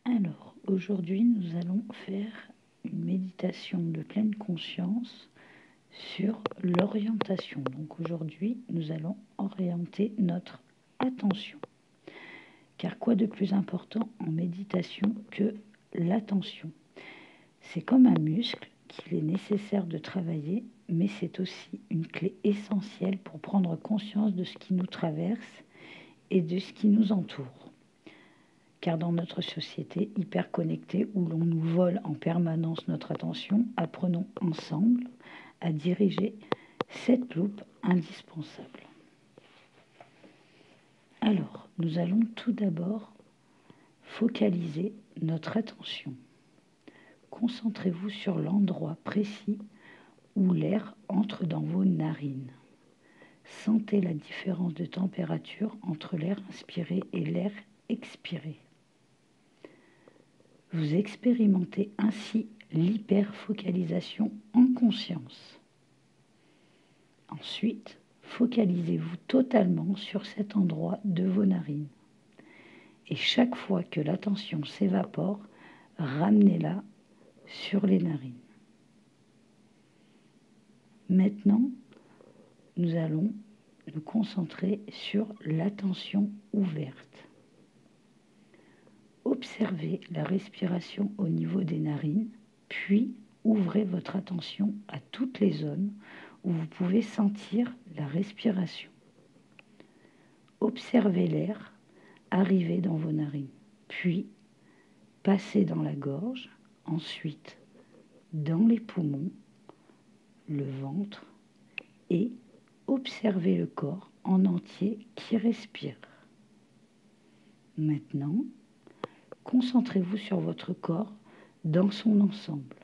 Alors, aujourd'hui, nous allons faire une méditation de pleine conscience sur l'orientation. Donc aujourd'hui, nous allons orienter notre attention. Car quoi de plus important en méditation que l'attention? C'est comme un muscle qu'il est nécessaire de travailler, mais c'est aussi une clé essentielle pour prendre conscience de ce qui nous traverse et de ce qui nous entoure. Car dans notre société hyper connectée où l'on nous vole en permanence notre attention, apprenons ensemble à diriger cette loupe indispensable. Alors, nous allons tout d'abord focaliser notre attention. Concentrez-vous sur l'endroit précis où l'air entre dans vos narines. Sentez la différence de température entre l'air inspiré et l'air expiré. Vous expérimentez ainsi l'hyperfocalisation en conscience. Ensuite, focalisez-vous totalement sur cet endroit de vos narines. Et chaque fois que l'attention s'évapore, ramenez-la sur les narines. Maintenant, nous allons nous concentrer sur l'attention ouverte. Observez la respiration au niveau des narines, puis ouvrez votre attention à toutes les zones où vous pouvez sentir la respiration. Observez l'air arriver dans vos narines, puis passer dans la gorge, ensuite dans les poumons, le ventre, et observez le corps en entier qui respire. Maintenant, concentrez-vous sur votre corps dans son ensemble.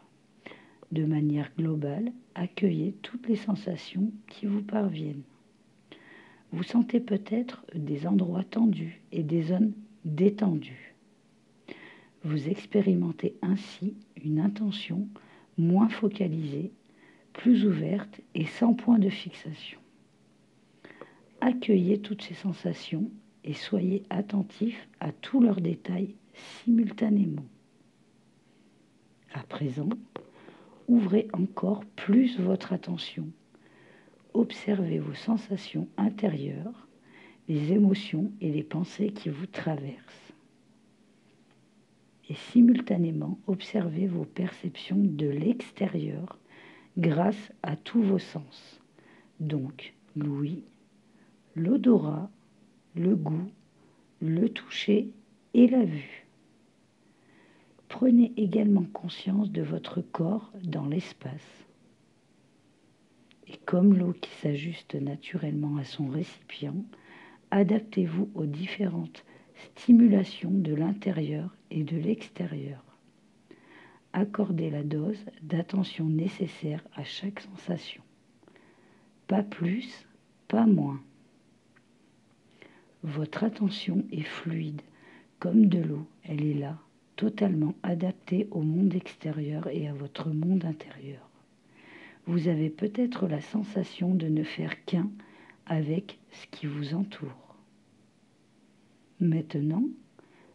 De manière globale, accueillez toutes les sensations qui vous parviennent. Vous sentez peut-être des endroits tendus et des zones détendues. Vous expérimentez ainsi une intention moins focalisée, plus ouverte et sans point de fixation. Accueillez toutes ces sensations et soyez attentif à tous leurs détails simultanément. À présent, ouvrez encore plus votre attention. Observez vos sensations intérieures, les émotions et les pensées qui vous traversent. Et simultanément, observez vos perceptions de l'extérieur grâce à tous vos sens. Donc, l'ouïe, l'odorat, le goût, le toucher et la vue. Prenez également conscience de votre corps dans l'espace. Et comme l'eau qui s'ajuste naturellement à son récipient, adaptez-vous aux différentes stimulations de l'intérieur et de l'extérieur. Accordez la dose d'attention nécessaire à chaque sensation. Pas plus, pas moins. Votre attention est fluide, comme de l'eau. Elle est là, totalement adaptée au monde extérieur et à votre monde intérieur. Vous avez peut-être la sensation de ne faire qu'un avec ce qui vous entoure. Maintenant,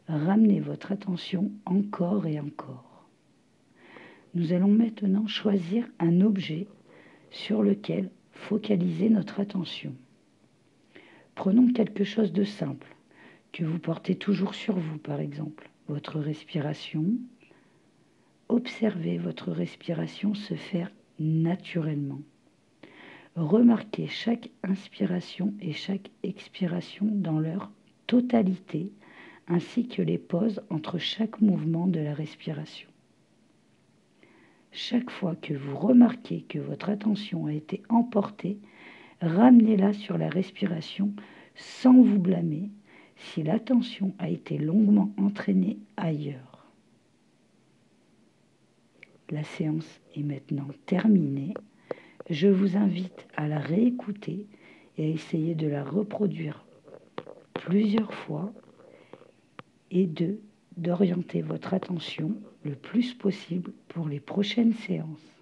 ramenez votre attention encore et encore. Nous allons maintenant choisir un objet sur lequel focaliser notre attention. Prenons quelque chose de simple, que vous portez toujours sur vous, par exemple, votre respiration. Observez votre respiration se faire naturellement. Remarquez chaque inspiration et chaque expiration dans leur totalité, ainsi que les pauses entre chaque mouvement de la respiration. Chaque fois que vous remarquez que votre attention a été emportée, ramenez-la sur la respiration sans vous blâmer si l'attention a été longuement entraînée ailleurs. La séance est maintenant terminée. Je vous invite à la réécouter et à essayer de la reproduire plusieurs fois et d'orienter votre attention le plus possible pour les prochaines séances.